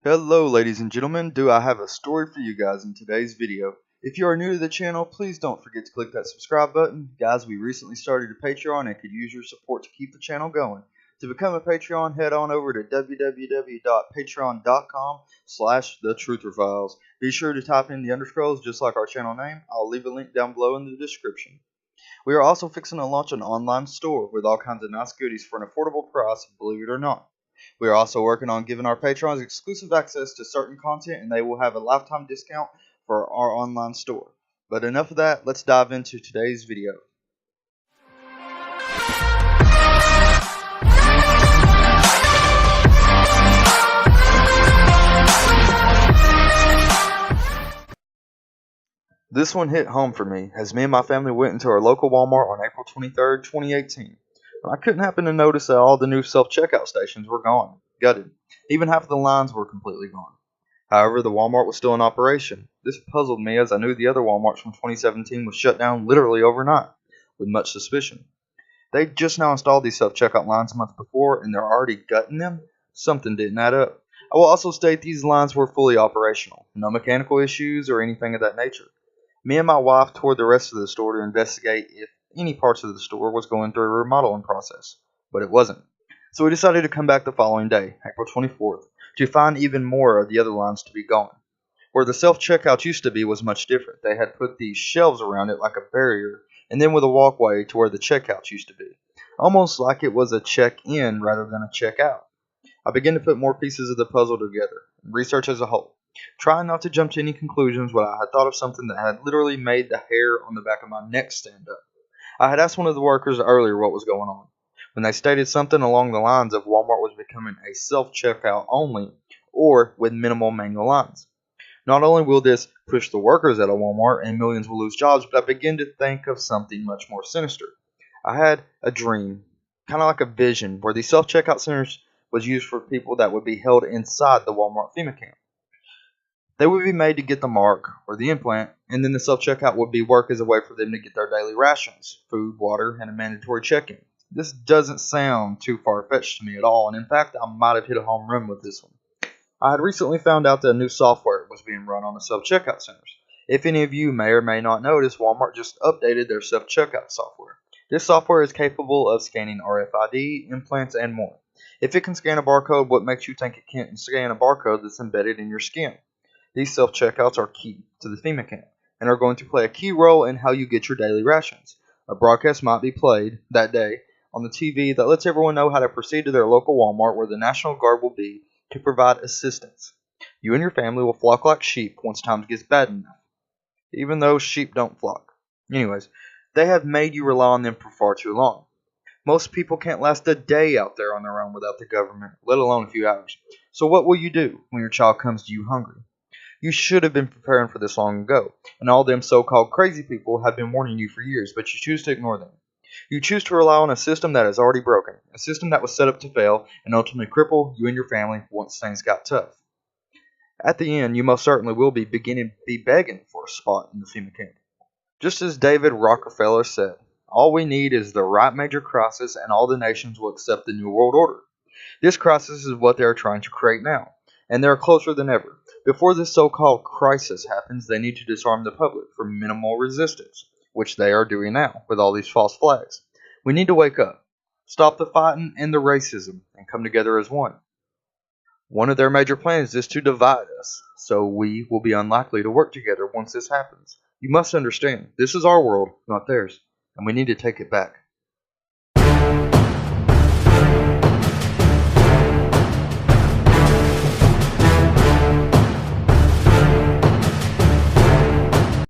Hello ladies and gentlemen, do I have a story for you guys in today's video. If you are new to the channel, please don't forget to click that subscribe button. Guys, we recently started a Patreon and could use your support to keep the channel going. To become a Patreon, head on over to www.patreon.com/thetrutherfiles. Be sure to type in the underscrolls just like our channel name. I'll leave a link down below in the description. We are also fixing to launch an online store with all kinds of nice goodies for an affordable price, believe it or not. We are also working on giving our patrons exclusive access to certain content, and they will have a lifetime discount for our online store. But enough of that, let's dive into today's video. This one hit home for me as me and my family went into our local Walmart on April 23rd, 2018. I couldn't happen to notice that all the new self-checkout stations were gone, gutted. Even half of the lines were completely gone. However, the Walmart was still in operation. This puzzled me as I knew the other Walmarts from 2017 was shut down literally overnight, with much suspicion. They'd just now installed these self-checkout lines a month before, and they're already gutting them? Something didn't add up. I will also state these lines were fully operational, no mechanical issues or anything of that nature. Me and my wife toured the rest of the store to investigate if any parts of the store was going through a remodeling process, but it wasn't. So we decided to come back the following day, April 24th, to find even more of the other lines to be gone. Where the self-checkout used to be was much different. They had put these shelves around it like a barrier, and then with a walkway to where the checkouts used to be, almost like it was a check-in rather than a check-out. I began to put more pieces of the puzzle together, and research as a whole, trying not to jump to any conclusions when I had thought of something that had literally made the hair on the back of my neck stand up. I had asked one of the workers earlier what was going on, when they stated something along the lines of Walmart was becoming a self-checkout only, or with minimal manual lines. Not only will this push the workers out of Walmart and millions will lose jobs, but I began to think of something much more sinister. I had a dream, kind of like a vision, where these self-checkout centers was used for people that would be held inside the Walmart FEMA camp. They would be made to get the mark or the implant, and then the self-checkout would be work as a way for them to get their daily rations, food, water, and a mandatory check-in. This doesn't sound too far-fetched to me at all, and in fact, I might have hit a home run with this one. I had recently found out that a new software was being run on the self-checkout centers. If any of you may or may not notice, Walmart just updated their self-checkout software. This software is capable of scanning RFID, implants, and more. If it can scan a barcode, what makes you think it can't scan a barcode that's embedded in your skin? These self-checkouts are key to the FEMA camp and are going to play a key role in how you get your daily rations. A broadcast might be played that day on the TV that lets everyone know how to proceed to their local Walmart where the National Guard will be to provide assistance. You and your family will flock like sheep once times gets bad enough, even though sheep don't flock. Anyways, they have made you rely on them for far too long. Most people can't last a day out there on their own without the government, let alone a few hours. So what will you do when your child comes to you hungry? You should have been preparing for this long ago, and all them so-called crazy people have been warning you for years, but you choose to ignore them. You choose to rely on a system that is already broken, a system that was set up to fail and ultimately cripple you and your family once things got tough. At the end, you most certainly will be begging for a spot in the FEMA camp. Just as David Rockefeller said, all we need is the right major crisis and all the nations will accept the New World Order. This crisis is what they are trying to create now, and they are closer than ever. Before this so-called crisis happens, they need to disarm the public for minimal resistance, which they are doing now with all these false flags. We need to wake up, stop the fighting and the racism, and come together as one. One of their major plans is to divide us, so we will be unlikely to work together once this happens. You must understand, this is our world, not theirs, and we need to take it back.